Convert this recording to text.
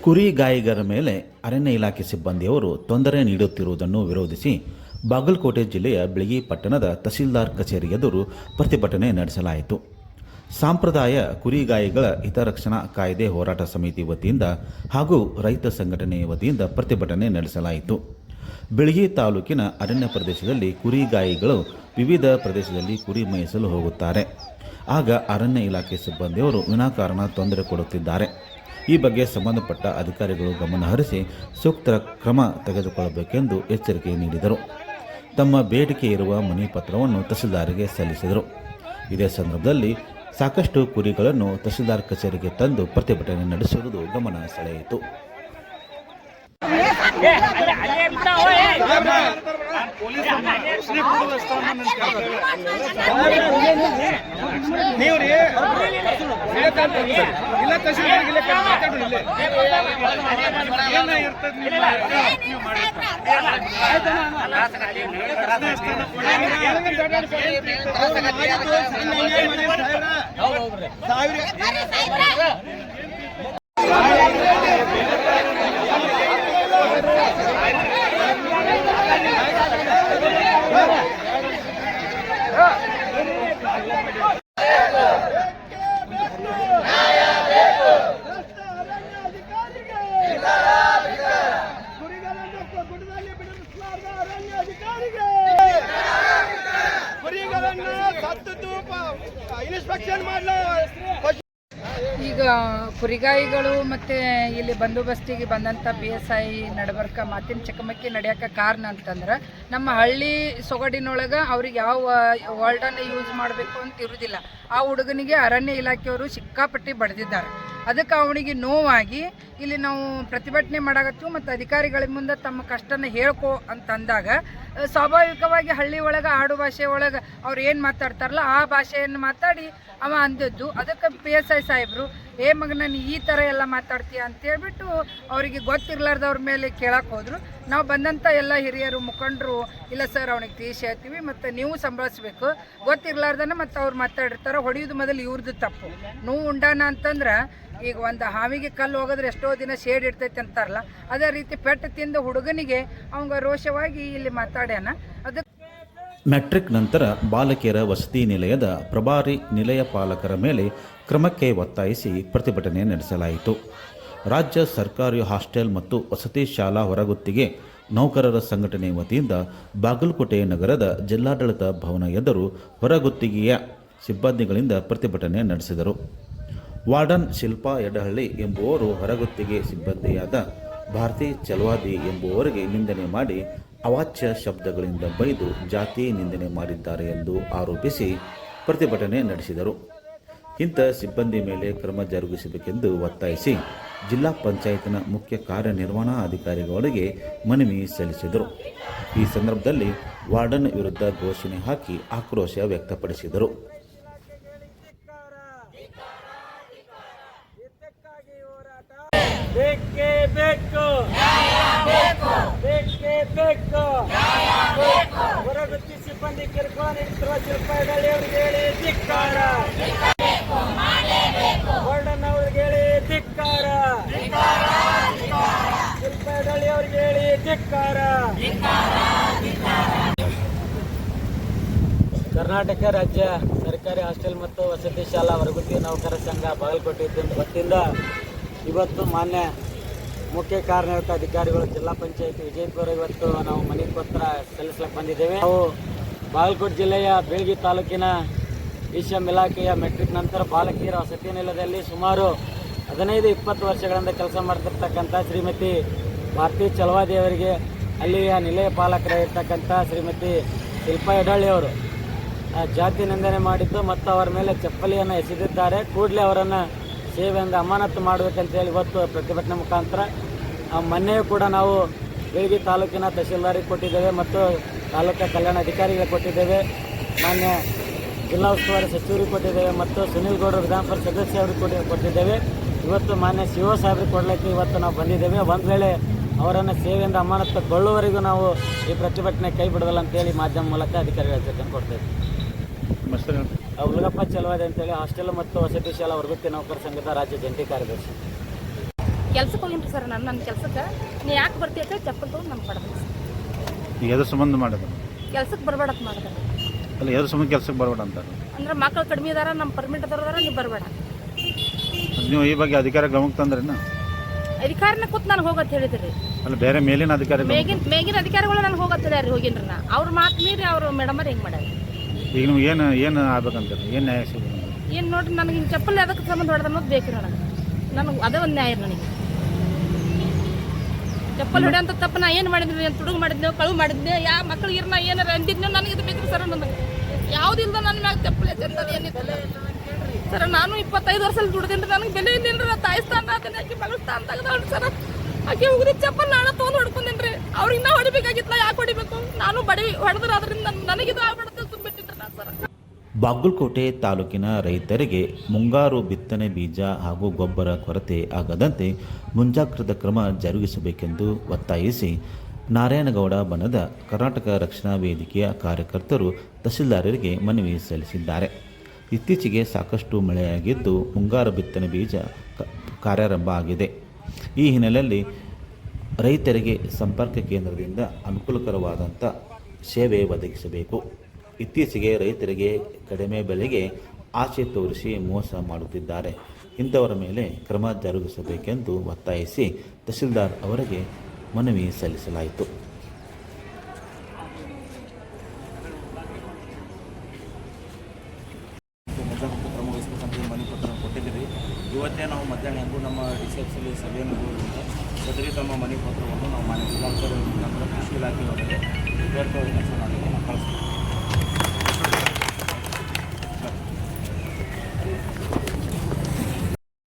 ಕುರಿಗಾಯಿಗರ ಮೇಲೆ ಅರಣ್ಯ ಇಲಾಖೆ ಸಿಬ್ಬಂದಿಯವರು ತೊಂದರೆ ನೀಡುತ್ತಿರುವುದನ್ನು ವಿರೋಧಿಸಿ ಬಾಗಲಕೋಟೆ ಜಿಲ್ಲೆಯ ಬಿಳಗಿ ಪಟ್ಟಣದ ತಹಸೀಲ್ದಾರ್ ಕಚೇರಿ ಎದುರು ಪ್ರತಿಭಟನೆ ನಡೆಸಲಾಯಿತು. ಸಾಂಪ್ರದಾಯ ಕುರಿಗಾಯಿಗಳ ಹಿತರಕ್ಷಣಾ ಕಾಯ್ದೆ ಹೋರಾಟ ಸಮಿತಿ ವತಿಯಿಂದ ಹಾಗೂ ರೈತ ಸಂಘಟನೆ ವತಿಯಿಂದ ಪ್ರತಿಭಟನೆ ನಡೆಸಲಾಯಿತು. ಬಿಳಗಿ ತಾಲೂಕಿನ ಅರಣ್ಯ ಪ್ರದೇಶದಲ್ಲಿ ಕುರಿಗಾಯಿಗಳು ವಿವಿಧ ಪ್ರದೇಶದಲ್ಲಿ ಕುರಿ ಮೇಯಿಸಲು ಹೋಗುತ್ತಾರೆ. ಆಗ ಅರಣ್ಯ ಇಲಾಖೆ ಸಿಬ್ಬಂದಿಯವರು ವಿನಾಕಾರಣ ತೊಂದರೆ ಕೊಡುತ್ತಿದ್ದಾರೆ. ಈ ಬಗ್ಗೆ ಸಂಬಂಧಪಟ್ಟ ಅಧಿಕಾರಿಗಳು ಗಮನ ಹರಿಸಿ ಸೂಕ್ತ ಕ್ರಮ ತೆಗೆದುಕೊಳ್ಳಬೇಕೆಂದು ಎಚ್ಚರಿಕೆ ನೀಡಿದರು. ತಮ್ಮ ಬೇಡಿಕೆ ಇರುವ ಮನವಿ ಪತ್ರವನ್ನು ತಹಸೀಲ್ದಾರ್ಗೆ ಸಲ್ಲಿಸಿದರು. ಇದೇ ಸಂದರ್ಭದಲ್ಲಿ ಸಾಕಷ್ಟು ಕುರಿಗಳನ್ನು ತಹಸೀಲ್ದಾರ್ ಕಚೇರಿಗೆ ತಂದು ಪ್ರತಿಭಟನೆ ನಡೆಸುವುದು ಗಮನ ಸೆಳೆಯಿತು. ಈಗ ಕುರಿಗಾಯಿಗಳು ಮತ್ತು ಇಲ್ಲಿ ಬಂದೋಬಸ್ತಿಗೆ ಬಂದಂಥ PSI ನಡಬರ್ಕ ಮಾತಿನ ಚಕಮಕಿ ನಡೆಯೋಕೆ ಕಾರಣ ಅಂತಂದ್ರೆ ನಮ್ಮ ಹಳ್ಳಿ ಸೊಗಡಿನೊಳಗೆ ಅವ್ರಿಗೆ ಯಾವ ವರ್ಡನ್ನು ಯೂಸ್ ಮಾಡಬೇಕು ಅಂತ ಇರೋದಿಲ್ಲ. ಆ ಹುಡುಗನಿಗೆ ಅರಣ್ಯ ಇಲಾಖೆಯವರು ಸಿಕ್ಕಾಪಟ್ಟಿ ಬಡ್ದಿದ್ದಾರೆ. ಅದಕ್ಕೆ ಅವನಿಗೆ ನೋವಾಗಿ ಇಲ್ಲಿ ನಾವು ಪ್ರತಿಭಟನೆ ಮಾಡಾಕತ್ತೀವಿ ಮತ್ತು ಅಧಿಕಾರಿಗಳ ಮುಂದೆ ತಮ್ಮ ಕಷ್ಟನ ಹೇಳ್ಕೊ ಅಂತಂದಾಗ ಸ್ವಾಭಾವಿಕವಾಗಿ ಹಳ್ಳಿ ಒಳಗೆ ಆಡು ಭಾಷೆ ಒಳಗೆ ಅವ್ರು ಏನು ಮಾತಾಡ್ತಾರಲ್ಲ ಆ ಭಾಷೆಯನ್ನು ಮಾತಾಡಿ ಅವ ಅಂದದ್ದು. ಅದಕ್ಕೆ PSI ಸಾಹೇಬರು ಮಗನ ನೀ ಈ ಥರ ಎಲ್ಲ ಮಾತಾಡ್ತೀಯ ಅಂತೇಳ್ಬಿಟ್ಟು ಅವರಿಗೆ ಗೊತ್ತಿರ್ಲಾರ್ದವ್ರ ಮೇಲೆ ಕೇಳಕ್ಕೆ ಹೋದರು. ನಾವು ಬಂದಂಥ ಎಲ್ಲ ಹಿರಿಯರು ಮುಖಂಡರು ಇಲ್ಲ ಸರ್ ಅವನಿಗೆ ತೀಸಿ ಹೇಳ್ತೀವಿ ಮತ್ತು ನೀವು ಸಂಭಾಳಿಸ್ಬೇಕು, ಗೊತ್ತಿರ್ಲಾರ್ದನ ಮತ್ತು ಅವ್ರು ಮಾತಾಡಿರ್ತಾರೆ, ಹೊಡೆಯೋದು ಮೊದಲು ಇವ್ರದ್ದು ತಪ್ಪು. ನೋವು ಉಂಡಾನ ಅಂತಂದ್ರೆ ಈಗ ಒಂದು ಹಾವಿಗೆ ಕಲ್ಲು ಹೋಗೋದ್ರೆ ಎಷ್ಟೋ ದಿನ ಶೇಡ್ ಇರ್ತೈತೆ ಅಂತಾರಲ್ಲ, ಅದೇ ರೀತಿ ಪೆಟ್ಟು ತಿಂದ ಹುಡುಗನಿಗೆ ಅವಂಗ ರೋಷವಾಗಿ ಇಲ್ಲಿ ಮಾತಾಡ್ಯಾನ. ಅದಕ್ಕೆ ಮೆಟ್ರಿಕ್ ನಂತರ ಬಾಲಕಿಯರ ವಸತಿ ನಿಲಯದ ಪ್ರಭಾರಿ ನಿಲಯ ಪಾಲಕರ ಮೇಲೆ ಕ್ರಮಕ್ಕೆ ಒತ್ತಾಯಿಸಿ ಪ್ರತಿಭಟನೆ ನಡೆಸಲಾಯಿತು. ರಾಜ್ಯ ಸರ್ಕಾರಿ ಹಾಸ್ಟೆಲ್ ಮತ್ತು ವಸತಿ ಶಾಲಾ ಹೊರಗುತ್ತಿಗೆ ನೌಕರರ ಸಂಘಟನೆ ವತಿಯಿಂದ ಬಾಗಲಕೋಟೆ ನಗರದ ಜಿಲ್ಲಾಡಳಿತ ಭವನ ಎದುರು ಹೊರಗುತ್ತಿಗೆಯ ಸಿಬ್ಬಂದಿಗಳಿಂದ ಪ್ರತಿಭಟನೆ ನಡೆಸಿದರು. ವಾರ್ಡನ್ ಶಿಲ್ಪಾ ಯಡಹಳ್ಳಿ ಎಂಬುವರು ಹೊರಗುತ್ತಿಗೆ ಸಿಬ್ಬಂದಿಯಾದ ಭಾರತಿ ಚಲವಾದಿ ಎಂಬುವವರಿಗೆ ನಿಂದನೆ ಮಾಡಿ ಅವಾಚ್ಯ ಶಬ್ದಗಳಿಂದ ಬೈದು ಜಾತಿ ನಿಂದನೆ ಮಾಡಿದ್ದಾರೆ ಎಂದು ಆರೋಪಿಸಿ ಪ್ರತಿಭಟನೆ ನಡೆಸಿದರು. ಇಂಥ ಸಿಬ್ಬಂದಿ ಮೇಲೆ ಕ್ರಮ ಜರುಗಿಸಬೇಕೆಂದು ಒತ್ತಾಯಿಸಿ ಜಿಲ್ಲಾ ಪಂಚಾಯತ್ನ ಮುಖ್ಯ ಕಾರ್ಯನಿರ್ವಹಣಾಧಿಕಾರಿಗಳಿಗೆ ಮನವಿ ಸಲ್ಲಿಸಿದರು. ಈ ಸಂದರ್ಭದಲ್ಲಿ ವಾರ್ಡನ್ ವಿರುದ್ಧ ಘೋಷಣೆ ಹಾಕಿ ಆಕ್ರೋಶ ವ್ಯಕ್ತಪಡಿಸಿದರು. ಹೊರಗುತ್ತಿ ಸಿಬ್ಬಂದಿ ಕಿರುಕುಳ ನೀಡುತ್ತಿರುವ ಶಿಲ್ಪಾ ಯಡಹಳ್ಳಿ ಅವರಿಗೆ ಹೇಳಿ ಧಿಕ್ಕಾರ, ವರ್ಡನ್ ಅವರಿಗೆ ಹೇಳಿ ಧಿಕ್ಕಾರ, ಶಿಲ್ಪಾ ಯಡಹಳ್ಳಿ ಅವರಿಗೆ ಹೇಳಿ ಧಿಕ್ಕಾರ. ಕರ್ನಾಟಕ ರಾಜ್ಯ ಸರ್ಕಾರಿ ಹಾಸ್ಟೆಲ್ ಮತ್ತು ವಸತಿ ಶಾಲಾ ಹೊರಗುತ್ತಿ ನೌಕರರ ಸಂಘ ಬಾಗಲಕೋಟೆ ವತಿಯಿಂದ ಇವತ್ತು ಮಾನ್ಯ ಮುಖ್ಯ ಕಾರ್ಯನಿರತ ಅಧಿಕಾರಿಗಳು ಜಿಲ್ಲಾ ಪಂಚಾಯತ್ ವಿಜಯಪುರ ಇವತ್ತು ನಾವು ಮನವಿ ಪತ್ರ ಸಲ್ಲಿಸಲಿಕ್ಕೆ ಬಂದಿದ್ದೇವೆ. ನಾವು ಬಾಗಲಕೋಟೆ ಜಿಲ್ಲೆಯ ಬಿಳಗಿ ತಾಲೂಕಿನ ಈಶಮ್ ಇಲಾಖೆಯ ಮೆಟ್ರಿಕ್ ನಂತರ ಬಾಲಕಿಯರ ವಸತಿ ನಿಲಯದಲ್ಲಿ ಸುಮಾರು 15-20 ವರ್ಷಗಳಿಂದ ಕೆಲಸ ಮಾಡ್ತಿರ್ತಕ್ಕಂಥ ಶ್ರೀಮತಿ ಭಾರತಿ ಚಲವಾದಿ ಅವರಿಗೆ ಅಲ್ಲಿಯ ನಿಲಯ ಪಾಲಕರಾಗಿರ್ತಕ್ಕಂಥ ಶ್ರೀಮತಿ ಶಿಲ್ಪಾ ಯಡಹಳ್ಳಿ ಅವರು ಜಾತಿ ನಿಂದನೆ ಮಾಡಿದ್ದು ಮತ್ತು ಅವರ ಮೇಲೆ ಚಪ್ಪಲಿಯನ್ನು ಎಸೆದಿದ್ದಾರೆ. ಕೂಡಲೇ ಅವರನ್ನು ಸೇವೆಯಿಂದ ಅಮಾನತು ಮಾಡಬೇಕಂತೇಳಿ ಇವತ್ತು ಪ್ರತಿಭಟನೆ ಮುಖಾಂತರ ಮೊನ್ನೆಯೂ ಕೂಡ ನಾವು ಬಿಳಗಿ ತಾಲೂಕಿನ ತಹಸೀಲ್ದಾರಿಗೆ ಕೊಟ್ಟಿದ್ದೇವೆ ಮತ್ತು ತಾಲೂಕಾ ಕಲ್ಯಾಣ ಅಧಿಕಾರಿಗಳಿಗೆ ಕೊಟ್ಟಿದ್ದೇವೆ, ಮಾನ್ಯ ಜಿಲ್ಲಾ ಉಸ್ತುವಾರಿ ಸಚಿವರಿಗೆ ಕೊಟ್ಟಿದ್ದೇವೆ ಮತ್ತು ಸುನೀಲ್ ಗೌಡರು ವಿಧಾನ ಪರಿಷತ್ ಸದಸ್ಯರಿಗೆ ಕೊಟ್ಟಿದ್ದೇವೆ. ಇವತ್ತು ಮಾನ್ಯ CO ಸಾಹೇಬ್ರಿಗೆ ಕೊಡಲಿಕ್ಕೆ ಇವತ್ತು ನಾವು ಬಂದಿದ್ದೇವೆ. ಒಂದು ವೇಳೆ ಅವರನ್ನು ಸೇವೆಯಿಂದ ಅಮಾನತುಗೊಳ್ಳುವವರೆಗೂ ನಾವು ಈ ಪ್ರತಿಭಟನೆ ಕೈ ಬಿಡೋದಿಲ್ಲ ಅಂತೇಳಿ ಮಾಧ್ಯಮ ಮೂಲಕ ಅಧಿಕಾರಿಗಳ ಜೊತೆ ಕೊಡ್ತೇವೆ. ಉಲಗಪ್ಪ ಚಲವಾದಿ ಅಂತೇಳಿ ಹಾಸ್ಟೆಲ್ ಮತ್ತು ವಸತಿ ಶಾಲಾ ಹೊರಗುತ್ತಿ ನೌಕರ ಸಂಘದ ರಾಜ್ಯ ಜಂಟಿ ಕಾರ್ಯದರ್ಶಿ. ಕೆಲ್ಸಕ್ಕೆ ಹೋಗಿನ್ರಿ ಸರ್ ನನ್ನ ಕೆಲ್ಸಕ್ಕೆ ನೀ ಯಾಕೆ ಬರ್ತೀಯ ಅಂತ ಚಪ್ಪಲ್ ತೊಗೊಂಡು ನಮ್ಗೆ ಪಡೆದ್ರಿ ಈಗ ಎದ್ರ ಸಂಬಂಧ ಮಾಡಿದ್ರು? ಕೆಲ್ಸಕ್ಕೆ ಬರಬೇಡತ್ ಮಾಡಿದ್ರೆ ಅಲ್ಲ ಎದ್ರ ಸಂಬಂಧ ಕೆಲ್ಸಕ್ಕೆ ಬರಬೇಡ ಅಂತಾರೆ? ಅಂದ್ರೆ ಮಕ್ಕಳು ಕಡಿಮೆ ಇದಾರ ನಮ್ಮ ಪರ್ಮಿಟ್ ಅದಾರ ನೀವು ಬರಬೇಡ. ನೀವು ಈ ಬಗ್ಗೆ ಅಧಿಕಾರ ಗಮನಕ್ಕೆ ತಂದ್ರೇನ? ಅಧಿಕಾರಿನ ಕೂತ್ ನನಗೆ ಹೋಗತ್ ಹೇಳಿದ್ರಿ. ಅಲ್ಲ ಬೇರೆ ಮೇಲಿನ ಅಧಿಕಾರಿ ಮೇಗಿನ ಅಧಿಕಾರಿಗಳು ನನಗೆ ಹೋಗತ್ ಹೇಳ್ಯಾರಿ. ಹೋಗಿನ್ರಿ ನಾ ಅವ್ರ ಮಾತು ಮೀರಿ ಅವ್ರು ಮೇಡಮರ್ ಹೆಂಗೆ ಮಾಡ್ಯಾರ. ಈಗ ನಿಮ್ಗೆ ಏನು ಆಗ್ಬೇಕಂತಾರೆ? ಏನು ನ್ಯಾಯ ಸಿಗುತ್ತೆ? ಏನು ನೋಡ್ರಿ ನನಗೆ ಹಿಂಗೆ ಚಪ್ಪಲ್ ಅದಕ್ಕೆ ಸಂಬಂಧ ಹೊಡೆದ ಅನ್ನೋದು ಬೇಕು ನನಗೆ ಅದೇ ಒಂದು ನ್ಯಾಯ ನನಗೆ. ಚಪ್ಪಲ್ ಹೊಡೆಯಂತ ತಪ್ಪು ನಾ ಏನು ಮಾಡಿದ್ವಿ ಅಂತ ತುಡುಗು ಮಾಡಿದ್ನೋ ಕಳು ಮಾಡಿದ್ನೆ ಯಾ ಮಕ್ಳಿಗೆ ನಾ ಏನಾರ ಅಂದಿದ್ನೋ ನನಗೆ ಇದು ಬೇಕು ಸರ್. ನನಗೆ ಯಾವುದಿಲ್ಲ ನನ್ನ ಮ್ಯಾಗ ಚಪ್ಪಲ್ ಎಚ್ಚಂದದ ಏನಿಲ್ಲ ಸರ್. ನಾನು 25 ವರ್ಷ ದುಡ್ದಿನ್ರಿ. ನನಗೆ ಬೆಲೆ ಇಲ್ಲಿಲ್ರಿ. ನಾ ತಾಯಿ ಸ್ಥಾನ ಅದನ್ನ ಆಕಿ ಮಗಳ ಸ್ಥಾನ ತೆಗೆದವ್ರಿ ಸರ್. ಆಕೆ ಹುಡುಗ ಚಪ್ಪಲ್ ನಾನು ತೊಗೊಂಡು ಹೊಡ್ಕೊಂಡೇನ್ರಿ. ಅವ್ರಿಗೆ ನಾ ಹೊಡಿಬೇಕಾಗಿತ್ತಲ್ಲ, ಯಾಕೆ ಹೊಡಿಬೇಕು? ನಾನು ಬಡವಿ ಹೊಡೆದ್ರೆ ಅದರಿಂದ ನನಗಿದು ಆಗ್ಬಿಡುತ್ತೆ ತುಂಬಿಟ್ಟಿದ್ದೆ ನಾ ಸರ್. ಬಾಗಲಕೋಟೆ ತಾಲೂಕಿನ ರೈತರಿಗೆ ಮುಂಗಾರು ಬಿತ್ತನೆ ಬೀಜ ಹಾಗೂ ಗೊಬ್ಬರ ಕೊರತೆ ಆಗದಂತೆ ಮುಂಜಾಗ್ರತಾ ಕ್ರಮ ಜರುಗಿಸಬೇಕೆಂದು ಒತ್ತಾಯಿಸಿ ನಾರಾಯಣಗೌಡ ಬಣದ ಕರ್ನಾಟಕ ರಕ್ಷಣಾ ವೇದಿಕೆಯ ಕಾರ್ಯಕರ್ತರು ತಹಸೀಲ್ದಾರರಿಗೆ ಮನವಿ ಸಲ್ಲಿಸಿದ್ದಾರೆ. ಇತ್ತೀಚೆಗೆ ಸಾಕಷ್ಟು ಮಳೆಯಾಗಿದ್ದು ಮುಂಗಾರು ಬಿತ್ತನೆ ಬೀಜ ಕಾರ್ಯಾರಂಭ ಆಗಿದೆ. ಈ ಹಿನ್ನೆಲೆಯಲ್ಲಿ ರೈತರಿಗೆ ಸಂಪರ್ಕ ಕೇಂದ್ರದಿಂದ ಅನುಕೂಲಕರವಾದಂಥ ಸೇವೆ ಒದಗಿಸಬೇಕು. ಇತ್ತೀಚೆಗೆ ರೈತರಿಗೆ ಕಡಿಮೆ ಬೆಲೆಗೆ ಆಸೆ ತೋರಿಸಿ ಮೋಸ ಮಾಡುತ್ತಿದ್ದಾರೆ. ಇಂಥವರ ಮೇಲೆ ಕ್ರಮ ಜರುಗಿಸಬೇಕೆಂದು ಒತ್ತಾಯಿಸಿ ತಹಸೀಲ್ದಾರ್ ಅವರಿಗೆ ಮನವಿ ಸಲ್ಲಿಸಲಾಯಿತು. ಕ್ರಮ ವಹಿಸಬೇಕಂತ ಮನವಿ ಪತ್ರ ಕೊಟ್ಟಿದ್ದೀರಿ. ಇವತ್ತೇ ನಾವು ಮಧ್ಯಾಹ್ನ ಹೆಂಗೂ ನಮ್ಮ ರಿಸೆಪ್ಷನಲ್ಲಿ ಸಭೆಯನ್ನು ಹೋಗಿದ್ದ ಸದರಿ ತಮ್ಮ ಮನವಿ ಪತ್ರವನ್ನು ನಾವು ಮಾನ್ಯ ಜಿಲ್ಲಾಧಿಕಾರಿ ಮುಖಾಂತರ ಕೃಷಿ ಇಲಾಖೆಯವರಿಗೆ ಇವತ್ತು ನಾವು ಕಳಿಸ್ತೀವಿ.